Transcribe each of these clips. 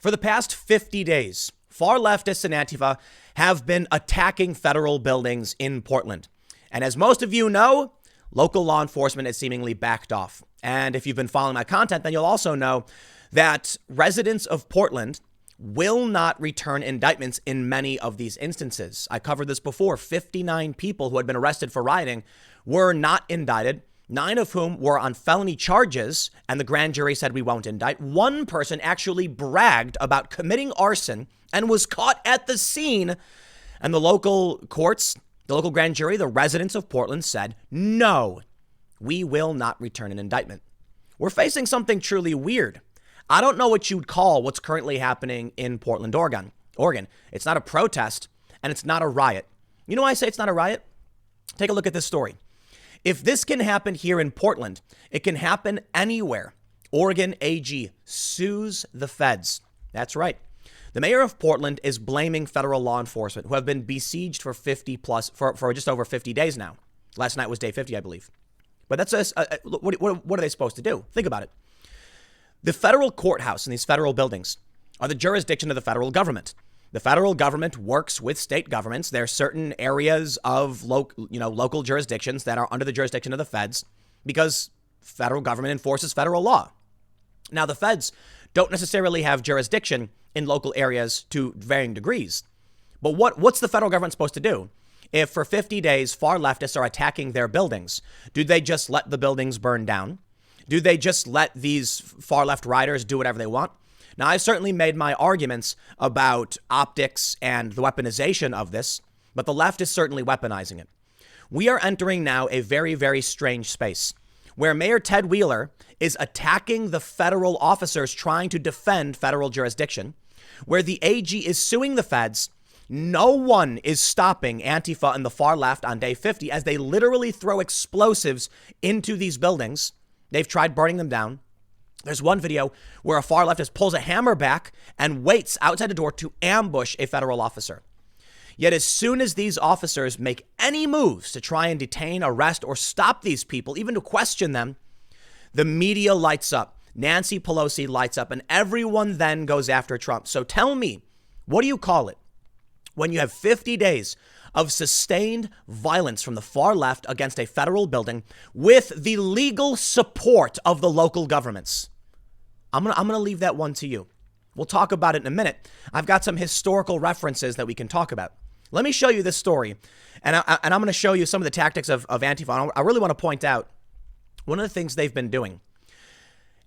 For the past 50 days, far leftists and Antifa have been attacking federal buildings in Portland. And as most of you know, local law enforcement has seemingly backed off. And if you've been following my content, then you'll also know that residents of Portland will not return indictments in many of these instances. I covered this before. 59 people who had been arrested for rioting were not indicted, 9 of whom were on felony charges, and the grand jury said we won't indict. One person actually bragged about committing arson and was caught at the scene. And the local courts, the local grand jury, the residents of Portland said, no, we will not return an indictment. We're facing something truly weird. I don't know what you'd call what's currently happening in Portland, Oregon. It's not a protest and it's not a riot. You know why I say it's not a riot? Take a look at this story. If this can happen here in Portland, it can happen anywhere. Oregon AG sues the feds. That's right. The mayor of Portland is blaming federal law enforcement who have been besieged for for just over 50 days now. Last night was day 50, I believe. But that's what are they supposed to do? Think about it. The federal courthouse and these federal buildings are the jurisdiction of the federal government. The federal government works with state governments. There are certain areas of local jurisdictions that are under the jurisdiction of the feds because federal government enforces federal law. Now, the feds don't necessarily have jurisdiction in local areas to varying degrees. But what's the federal government supposed to do? If for 50 days far leftists are attacking their buildings, do they just let the buildings burn down? Do they just let these far left rioters do whatever they want? Now, I've certainly made my arguments about optics and the weaponization of this, but the left is certainly weaponizing it. We are entering now a very, very strange space where Mayor Ted Wheeler is attacking the federal officers trying to defend federal jurisdiction, where the AG is suing the feds. No one is stopping Antifa and the far left on day 50 as they literally throw explosives into these buildings. They've tried burning them down. There's one video where a far leftist pulls a hammer back and waits outside the door to ambush a federal officer. Yet as soon as these officers make any moves to try and detain, arrest, or stop these people, even to question them, the media lights up. Nancy Pelosi lights up, and everyone then goes after Trump. So tell me, what do you call it when you have 50 days of sustained violence from the far left against a federal building with the legal support of the local governments? I'm gonna leave that one to you. We'll talk about it in a minute. I've got some historical references that we can talk about. Let me show you this story, and I'm going to show you some of the tactics of Antifa. I really want to point out one of the things they've been doing.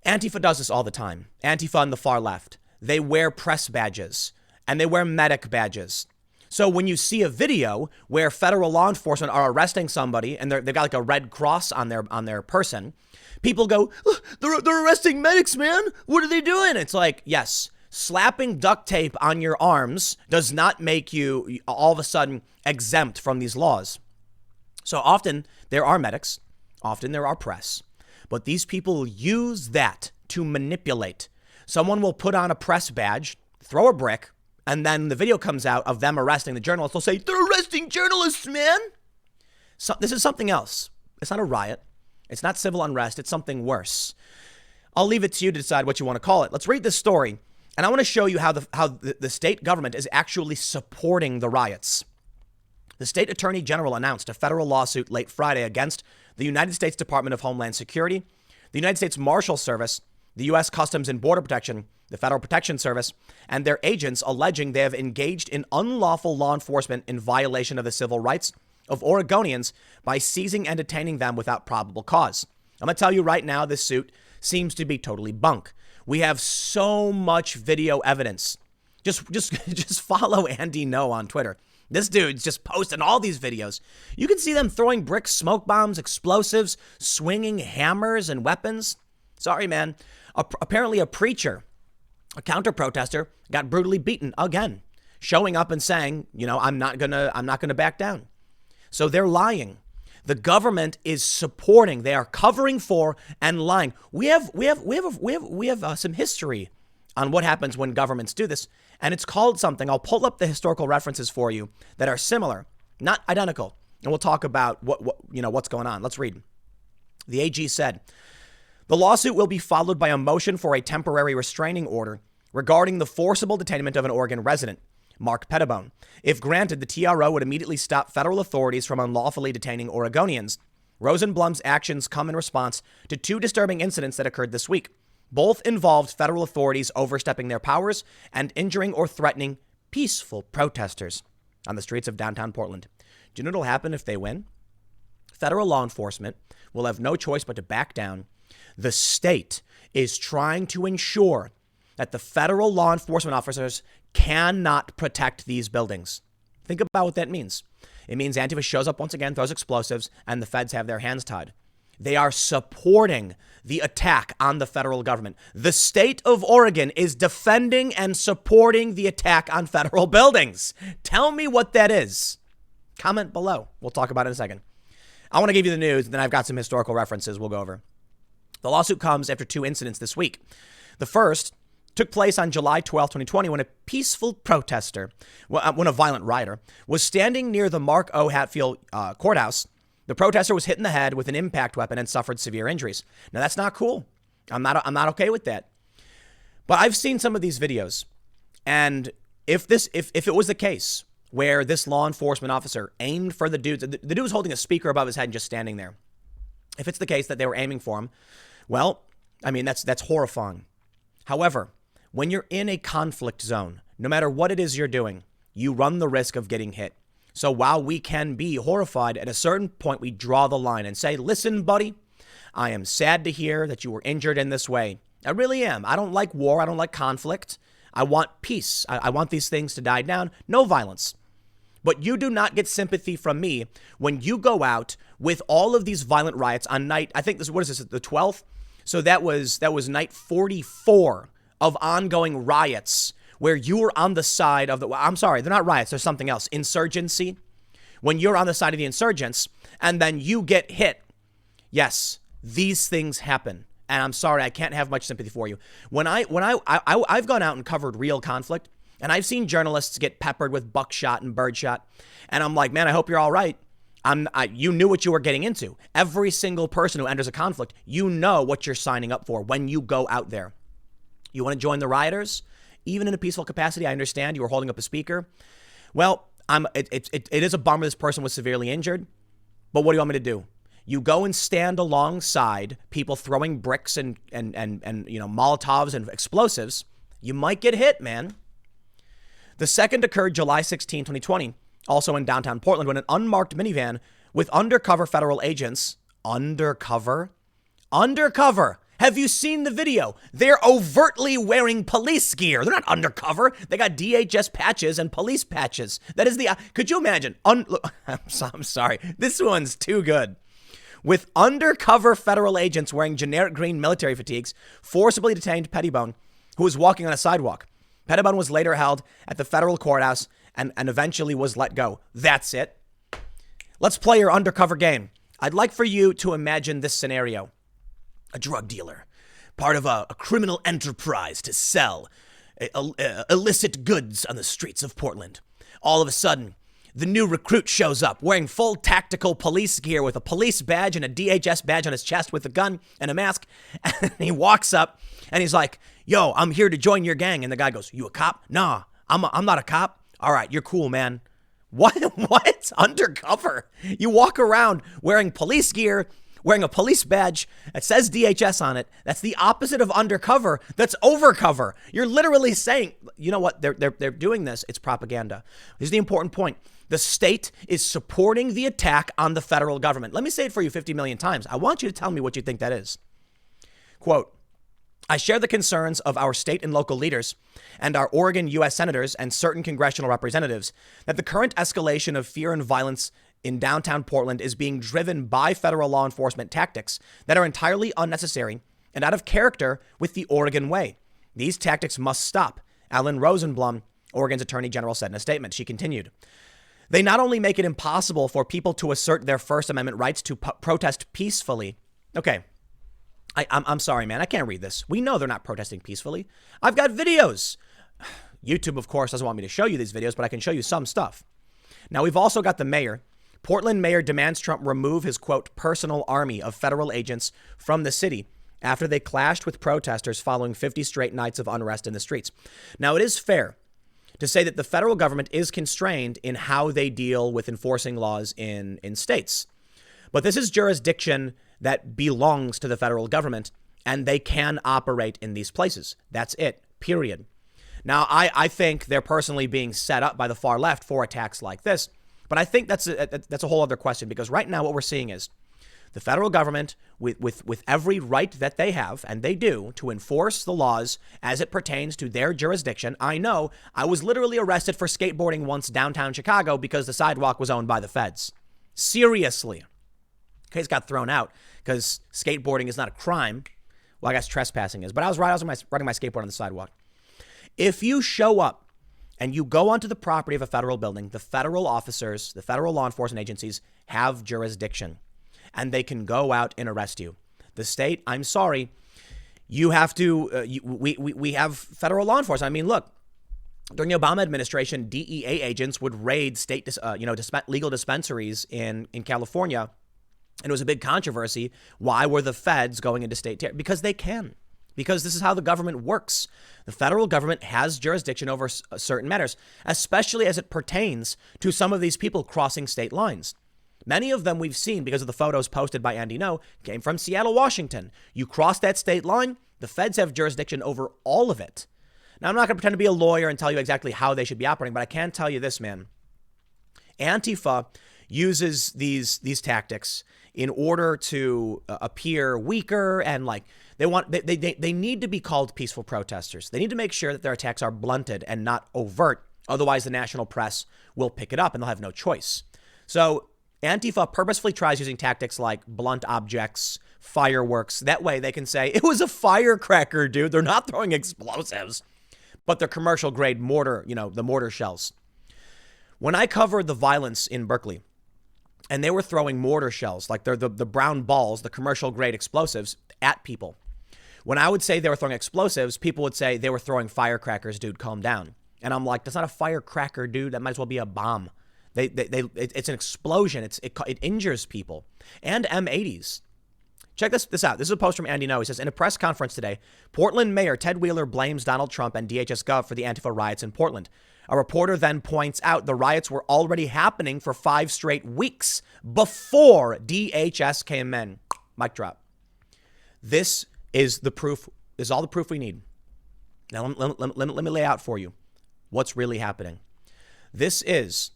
Antifa does this all the time. Antifa and the far left. They wear press badges, and they wear medic badges. So when you see a video where federal law enforcement are arresting somebody and they've got like a red cross on their person, people go, oh, they're arresting medics, man. What are they doing? It's like, yes, slapping duct tape on your arms does not make you all of a sudden exempt from these laws. So often there are medics, often there are press, but these people use that to manipulate. Someone will put on a press badge, throw a brick, and then the video comes out of them arresting the journalists. They'll say, they're arresting journalists, man. So this is something else. It's not a riot. It's not civil unrest. It's something worse. I'll leave it to you to decide what you want to call it. Let's read this story. And I want to show you how the state government is actually supporting the riots. The state attorney general announced a federal lawsuit late Friday against the United States Department of Homeland Security, the United States Marshal Service, the U.S. Customs and Border Protection, the Federal Protection Service, and their agents, alleging they have engaged in unlawful law enforcement in violation of the civil rights of Oregonians by seizing and detaining them without probable cause. I'm going to tell you right now, this suit seems to be totally bunk. We have so much video evidence. Just follow Andy No on Twitter. This dude's just posting all these videos. You can see them throwing bricks, smoke bombs, explosives, swinging hammers and weapons. Sorry, man. Apparently a preacher, a counter-protester, got brutally beaten again, showing up and saying, I'm not gonna back down. So they're lying. The government is supporting. They are covering for and lying. We have some history on what happens when governments do this, and it's called something. I'll pull up the historical references for you that are similar, not identical, and we'll talk about what's going on. Let's read. The AG said, the lawsuit will be followed by a motion for a temporary restraining order regarding the forcible detainment of an Oregon resident, Mark Pettibone. If granted, the TRO would immediately stop federal authorities from unlawfully detaining Oregonians. Rosenblum's actions come in response to two disturbing incidents that occurred this week. Both involved federal authorities overstepping their powers and injuring or threatening peaceful protesters on the streets of downtown Portland. Do you know what will happen if they win? Federal law enforcement will have no choice but to back down. The state is trying to ensure that the federal law enforcement officers cannot protect these buildings. Think about what that means. It means Antifa shows up once again, throws explosives, and the feds have their hands tied. They are supporting the attack on the federal government. The state of Oregon is defending and supporting the attack on federal buildings. Tell me what that is. Comment below. We'll talk about it in a second. I want to give you the news, and then I've got some historical references we'll go over. The lawsuit comes after two incidents this week. The first took place on July 12, 2020, when a peaceful protester, when a violent rioter, was standing near the Mark O. Hatfield courthouse. The protester was hit in the head with an impact weapon and suffered severe injuries. Now, that's not cool. I'm not okay with that. But I've seen some of these videos, and if it was the case where this law enforcement officer aimed for the dude was holding a speaker above his head and just standing there. If it's the case that they were aiming for him, well, I mean, that's horrifying. However, when you're in a conflict zone, no matter what it is you're doing, you run the risk of getting hit. So while we can be horrified, at a certain point, we draw the line and say, listen, buddy, I am sad to hear that you were injured in this way. I really am. I don't like war. I don't like conflict. I want peace. I want these things to die down. No violence. But you do not get sympathy from me when you go out with all of these violent riots on night, I think what is this, the 12th? So that was night 44 of ongoing riots where you were on the side of I'm sorry, they're not riots, they're something else. Insurgency. When you're on the side of the insurgents and then you get hit. Yes, these things happen. And I'm sorry, I can't have much sympathy for you. I've gone out and covered real conflict, and I've seen journalists get peppered with buckshot and birdshot. And I'm like, man, I hope you're all right. You knew what you were getting into. Every single person who enters a conflict, you know what you're signing up for when you go out there. You want to join the rioters? Even in a peaceful capacity, I understand you were holding up a speaker. Well, it is a bummer this person was severely injured, but what do you want me to do? You go and stand alongside people throwing bricks and Molotovs and explosives. You might get hit, man. The second occurred July 16, 2020, also in downtown Portland, when an unmarked minivan with undercover federal agents, undercover. Have you seen the video? They're overtly wearing police gear. They're not undercover. They got DHS patches and police patches. That is could you imagine? I'm sorry. This one's too good. With undercover federal agents wearing generic green military fatigues, forcibly detained Pettibone, who was walking on a sidewalk. Pettibone was later held at the federal courthouse and eventually was let go. That's it. Let's play your undercover game. I'd like for you to imagine this scenario. A drug dealer, part of a criminal enterprise to sell illicit goods on the streets of Portland. All of a sudden, the new recruit shows up wearing full tactical police gear with a police badge and a DHS badge on his chest with a gun and a mask. And he walks up and he's like, yo, I'm here to join your gang. And the guy goes, you a cop? Nah, I'm not a cop. All right, you're cool, man. What? Undercover? You walk around wearing police gear, wearing a police badge that says DHS on it. That's the opposite of undercover. That's overcover. You're literally saying, you know what? They're doing this. It's propaganda. Here's the important point. The state is supporting the attack on the federal government. Let me say it for you 50 million times. I want you to tell me what you think that is. Quote, I share the concerns of our state and local leaders and our Oregon U.S. senators and certain congressional representatives that the current escalation of fear and violence in downtown Portland is being driven by federal law enforcement tactics that are entirely unnecessary and out of character with the Oregon way. These tactics must stop, Ellen Rosenblum, Oregon's attorney general, said in a statement. She continued, they not only make it impossible for people to assert their First Amendment rights to protest peacefully. Okay, I'm sorry, man. I can't read this. We know they're not protesting peacefully. I've got videos. YouTube, of course, doesn't want me to show you these videos, but I can show you some stuff. Now, we've also got the mayor. Portland mayor demands Trump remove his, quote, personal army of federal agents from the city after they clashed with protesters following 50 straight nights of unrest in the streets. Now, it is fair to say that the federal government is constrained in how they deal with enforcing laws in states. But this is jurisdiction that belongs to the federal government, and they can operate in these places. That's it, period. Now, I think they're personally being set up by the far left for attacks like this, but I think that's a whole other question, because right now what we're seeing is the federal government, with every right that they have, and they do, to enforce the laws as it pertains to their jurisdiction. I know I was literally arrested for skateboarding once downtown Chicago because the sidewalk was owned by the feds. Seriously. Case got thrown out because skateboarding is not a crime. Well, I guess trespassing is, but I was riding my skateboard on the sidewalk. If you show up and you go onto the property of a federal building, the federal officers, the federal law enforcement agencies have jurisdiction, and they can go out and arrest you. The state, I'm sorry, you have to, we have federal law enforcement. I mean, look, during the Obama administration, DEA agents would raid state, legal dispensaries in California. And it was a big controversy. Why were the feds going into state territory? Because they can. Because this is how the government works. The federal government has jurisdiction over certain matters, especially as it pertains to some of these people crossing state lines. Many of them we've seen, because of the photos posted by Andy No, came from Seattle, Washington. You cross that state line, the feds have jurisdiction over all of it. Now, I'm not going to pretend to be a lawyer and tell you exactly how they should be operating, but I can tell you this, man. Antifa uses these tactics in order to appear weaker, and like they need to be called peaceful protesters. They need to make sure that their attacks are blunted and not overt. Otherwise, the national press will pick it up and they'll have no choice. So Antifa purposefully tries using tactics like blunt objects, fireworks. That way they can say, it was a firecracker, dude. They're not throwing explosives, but they're commercial grade mortar, the mortar shells. When I covered the violence in Berkeley, and they were throwing mortar shells, like they're the brown balls, the commercial grade explosives, at people. When I would say they were throwing explosives, people would say they were throwing firecrackers, dude, calm down. And I'm like, that's not a firecracker, dude. That might as well be a bomb. It's an explosion. It injures people. And M80s. Check this out. This is a post from Andy No. He says, in a press conference today, Portland Mayor Ted Wheeler blames Donald Trump and DHS Gov for the Antifa riots in Portland. A reporter then points out the riots were already happening for 5 straight weeks before DHS came in. Mic drop. This is the proof. This is all the proof we need. Now, let me lay out for you what's really happening. This is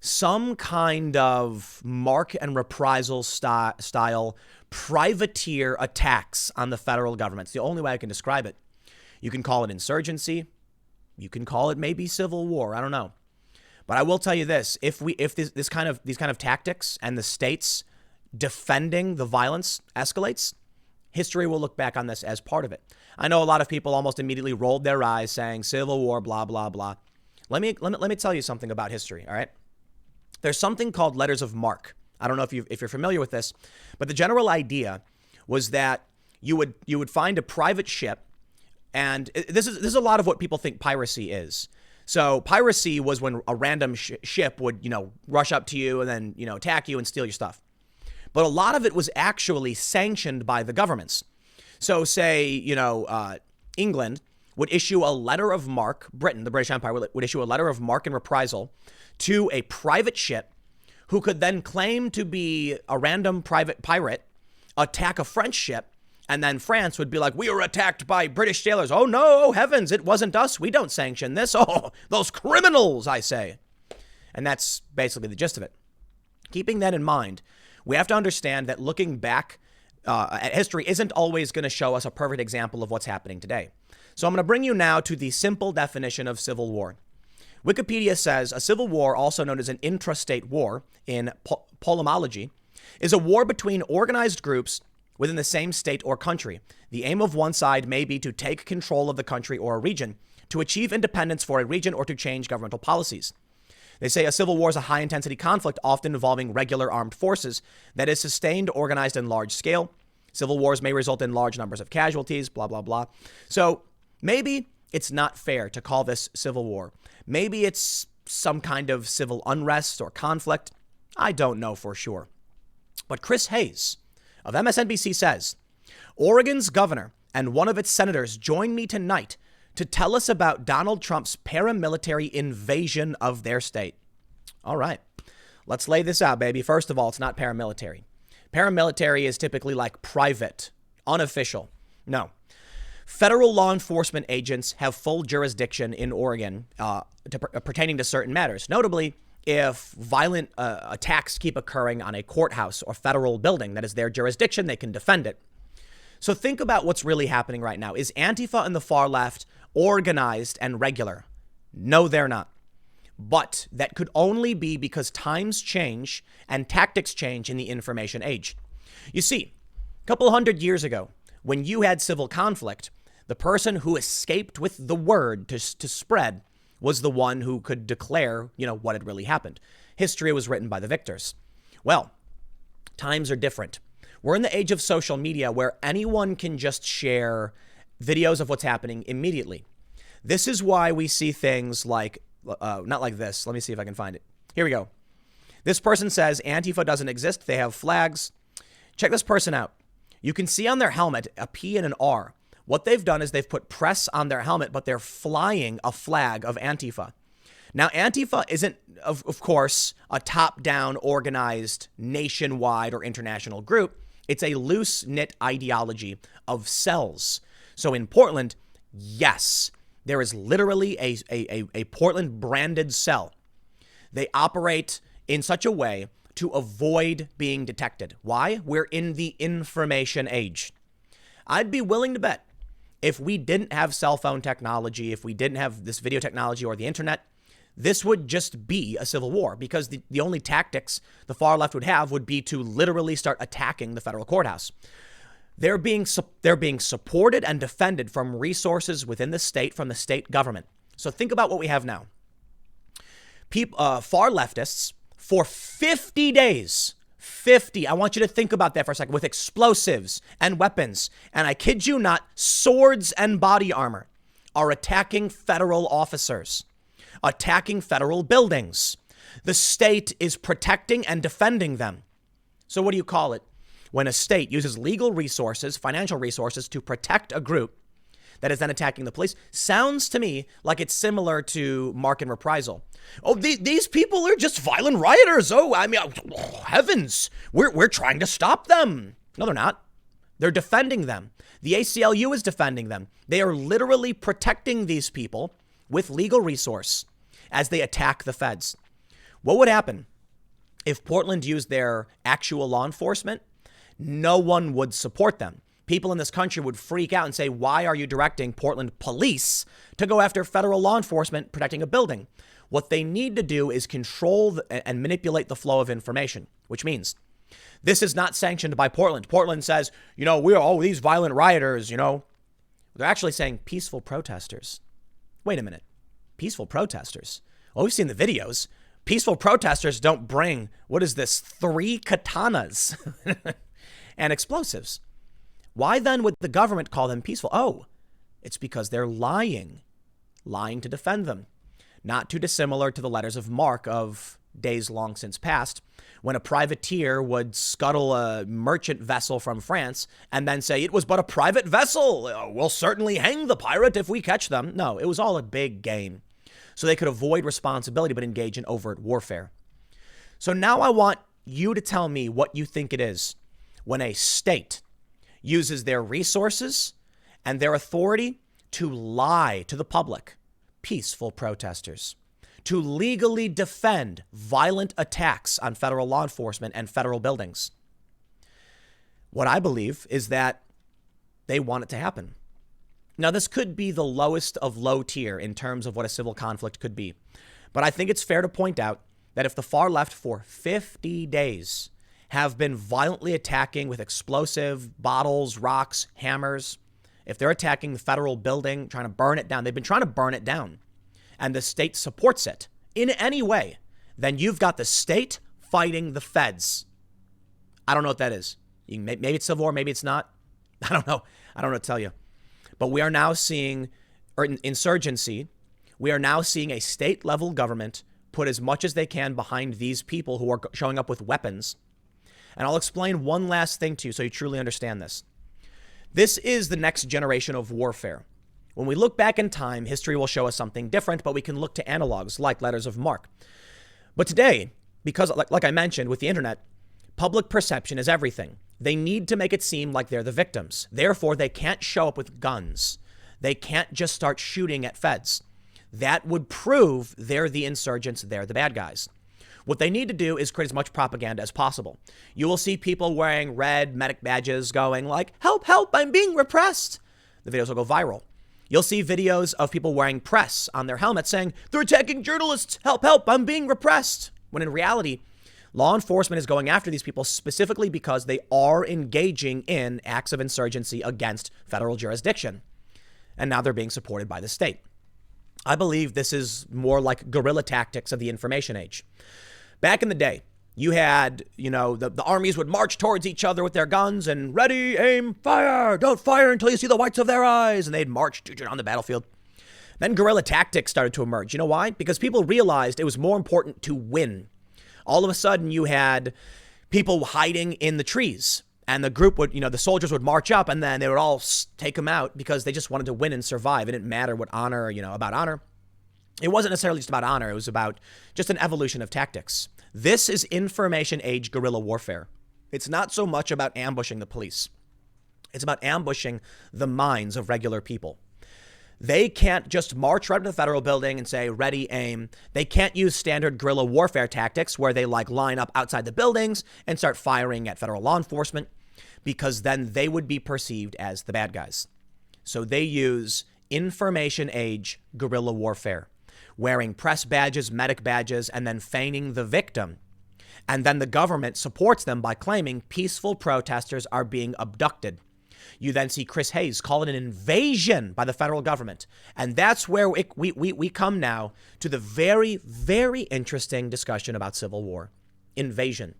some kind of marque and reprisal style privateer attacks on the federal government. It's the only way I can describe it. You can call it insurgency. You can call it maybe civil war. I don't know. But I will tell you this. If these kind of tactics and the states defending the violence escalates, history will look back on this as part of it. I know a lot of people almost immediately rolled their eyes saying civil war, blah, blah, blah. Let me tell you something about history, all right? There's something called letters of marque. I don't know if you're familiar with this, but the general idea was that you would find a private ship, and this is a lot of what people think piracy is. So piracy was when a random ship would, rush up to you and then, attack you and steal your stuff. But a lot of it was actually sanctioned by the governments. So say, England would issue a letter of marque, Britain, the British Empire, would issue a letter of marque and reprisal to a private ship who could then claim to be a random private pirate, attack a French ship, and then France would be like, we were attacked by British sailors. Oh, no, heavens, it wasn't us. We don't sanction this. Oh, those criminals, I say. And that's basically the gist of it. Keeping that in mind, we have to understand that looking back at history isn't always going to show us a perfect example of what's happening today. So I'm going to bring you now to the simple definition of civil war. Wikipedia says a civil war, also known as an intrastate war in polemology, is a war between organized groups within the same state or country. The aim of one side may be to take control of the country or a region, to achieve independence for a region, or to change governmental policies. They say a civil war is a high-intensity conflict, often involving regular armed forces, that is sustained, organized, and large scale. Civil wars may result in large numbers of casualties, blah, blah, blah. So maybe it's not fair to call this civil war. Maybe it's some kind of civil unrest or conflict. I don't know for sure. But Chris Hayes of MSNBC says, Oregon's governor and one of its senators join me tonight to tell us about Donald Trump's paramilitary invasion of their state. All right, let's lay this out, baby. First of all, it's not paramilitary. Paramilitary is typically like private, unofficial. No. Federal law enforcement agents have full jurisdiction in Oregon pertaining to certain matters. Notably, if violent attacks keep occurring on a courthouse or federal building that is their jurisdiction, they can defend it. So think about what's really happening right now. Is Antifa and the far left organized and regular? No, they're not. But that could only be because times change and tactics change in the information age. You see, a couple hundred years ago, when you had civil conflict, the person who escaped with the word to spread was the one who could declare, what had really happened. History was written by the victors. Well, times are different. We're in the age of social media where anyone can just share videos of what's happening immediately. This is why we see things like, not like this. Let me see if I can find it. Here we go. This person says Antifa doesn't exist. They have flags. Check this person out. You can see on their helmet a P and an R. What they've done is they've put press on their helmet, but they're flying a flag of Antifa. Now, Antifa isn't, of course, a top-down, organized, nationwide or international group. It's a loose-knit ideology of cells. So in Portland, yes, there is literally a Portland-branded cell. They operate in such a way to avoid being detected. Why? We're in the information age. I'd be willing to bet if we didn't have cell phone technology, if we didn't have this video technology or the internet, this would just be a civil war, because the only tactics the far left would have would be to literally start attacking the federal courthouse. They're being supported and defended from resources within the state, from the state government. So think about what we have now. Far leftists for 50 days, I want you to think about that for a second, with explosives and weapons, and I kid you not, swords and body armor, are attacking federal officers, attacking federal buildings. The state is protecting and defending them. So what do you call it? When a state uses legal resources, financial resources, to protect a group that is then attacking the police, sounds to me like it's similar to marque and reprisal. Oh, these people are just violent rioters. Oh, I mean, oh, heavens, we're trying to stop them. No, they're not. They're defending them. The ACLU is defending them. They are literally protecting these people with legal resource as they attack the feds. What would happen if Portland used their actual law enforcement? No one would support them. People in this country would freak out and say, why are you directing Portland police to go after federal law enforcement protecting a building? What they need to do is control and manipulate the flow of information, which means this is not sanctioned by Portland. Portland says, we're all these violent rioters, They're actually saying peaceful protesters. Wait a minute. Peaceful protesters? Well, we've seen the videos. Peaceful protesters don't bring, 3 katanas and explosives. Why then would the government call them peaceful? Oh, it's because they're lying to defend them. Not too dissimilar to the letters of marque of days long since past, when a privateer would scuttle a merchant vessel from France and then say, it was but a private vessel. We'll certainly hang the pirate if we catch them. No, it was all a big game. So they could avoid responsibility but engage in overt warfare. So now I want you to tell me what you think it is when a state uses their resources and their authority to lie to the public, peaceful protesters, to legally defend violent attacks on federal law enforcement and federal buildings. What I believe is that they want it to happen. Now, this could be the lowest of low tier in terms of what a civil conflict could be. But I think it's fair to point out that if the far left for 50 days have been violently attacking with explosive bottles, rocks, hammers, if they're attacking the federal building, trying to burn it down, they've been trying to burn it down, and the state supports it in any way, then you've got the state fighting the feds. I don't know what that is. Maybe it's civil war, maybe it's not. I don't know. I don't know what to tell you. But we are now seeing insurgency. We are now seeing a state-level government put as much as they can behind these people who are showing up with weapons. And I'll explain one last thing to you so you truly understand this. This is the next generation of warfare. When we look back in time, history will show us something different, but we can look to analogs like letters of marque. But today, because like I mentioned with the internet, public perception is everything. They need to make it seem like they're the victims. Therefore, they can't show up with guns. They can't just start shooting at feds. That would prove they're the insurgents, they're the bad guys. What they need to do is create as much propaganda as possible. You will see people wearing red medic badges going like, help, help, I'm being repressed. The videos will go viral. You'll see videos of people wearing press on their helmets saying, they're attacking journalists, help, help, I'm being repressed. When in reality, law enforcement is going after these people specifically because they are engaging in acts of insurgency against federal jurisdiction. And now they're being supported by the state. I believe this is more like guerrilla tactics of the information age. Back in the day, you had, the armies would march towards each other with their guns and ready, aim, fire. Don't fire until you see the whites of their eyes. And they'd march on the battlefield. Then guerrilla tactics started to emerge. You know why? Because people realized it was more important to win. All of a sudden, you had people hiding in the trees. And the group would, the soldiers would march up and then they would all take them out because they just wanted to win and survive. It didn't matter what honor, about honor. It wasn't necessarily just about honor. It was about just an evolution of tactics. This is information age guerrilla warfare. It's not so much about ambushing the police. It's about ambushing the minds of regular people. They can't just march right into the federal building and say, ready, aim. They can't use standard guerrilla warfare tactics where they line up outside the buildings and start firing at federal law enforcement because then they would be perceived as the bad guys. So they use information age guerrilla warfare, wearing press badges, medic badges, and then feigning the victim. And then the government supports them by claiming peaceful protesters are being abducted. You then see Chris Hayes call it an invasion by the federal government. And that's where we come now to the very, very interesting discussion about civil war. Invasion.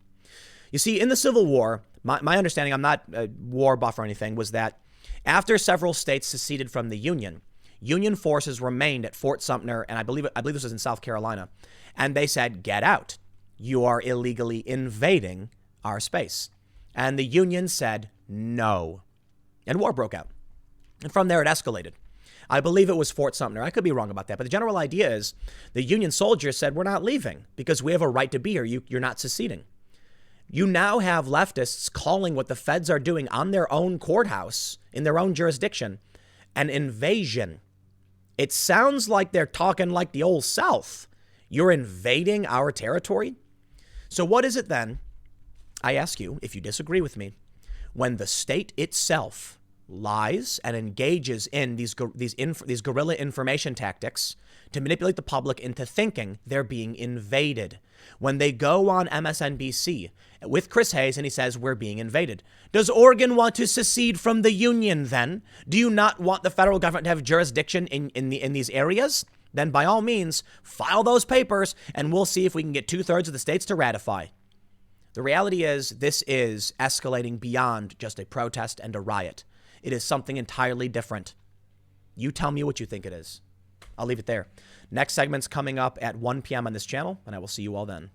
You see, in the Civil War, my understanding, I'm not a war buff or anything, was that after several states seceded from the Union, Union forces remained at Fort Sumter, and I believe this was in South Carolina, and they said, get out. You are illegally invading our space. And the Union said, no. And war broke out. And from there, it escalated. I believe it was Fort Sumter. I could be wrong about that. But the general idea is the Union soldiers said, we're not leaving because we have a right to be here. You're not seceding. You now have leftists calling what the feds are doing on their own courthouse, in their own jurisdiction, an invasion. It sounds like they're talking like the old South. You're invading our territory? So what is it then, I ask you, if you disagree with me, when the state itself lies and engages in these guerrilla information tactics to manipulate the public into thinking they're being invaded? When they go on MSNBC with Chris Hayes and he says, we're being invaded. Does Oregon want to secede from the Union then? Do you not want the federal government to have jurisdiction in these areas? Then by all means, file those papers and we'll see if we can get 2/3 of the states to ratify. The reality is this is escalating beyond just a protest and a riot. It is something entirely different. You tell me what you think it is. I'll leave it there. Next segment's coming up at 1 p.m. on this channel, and I will see you all then.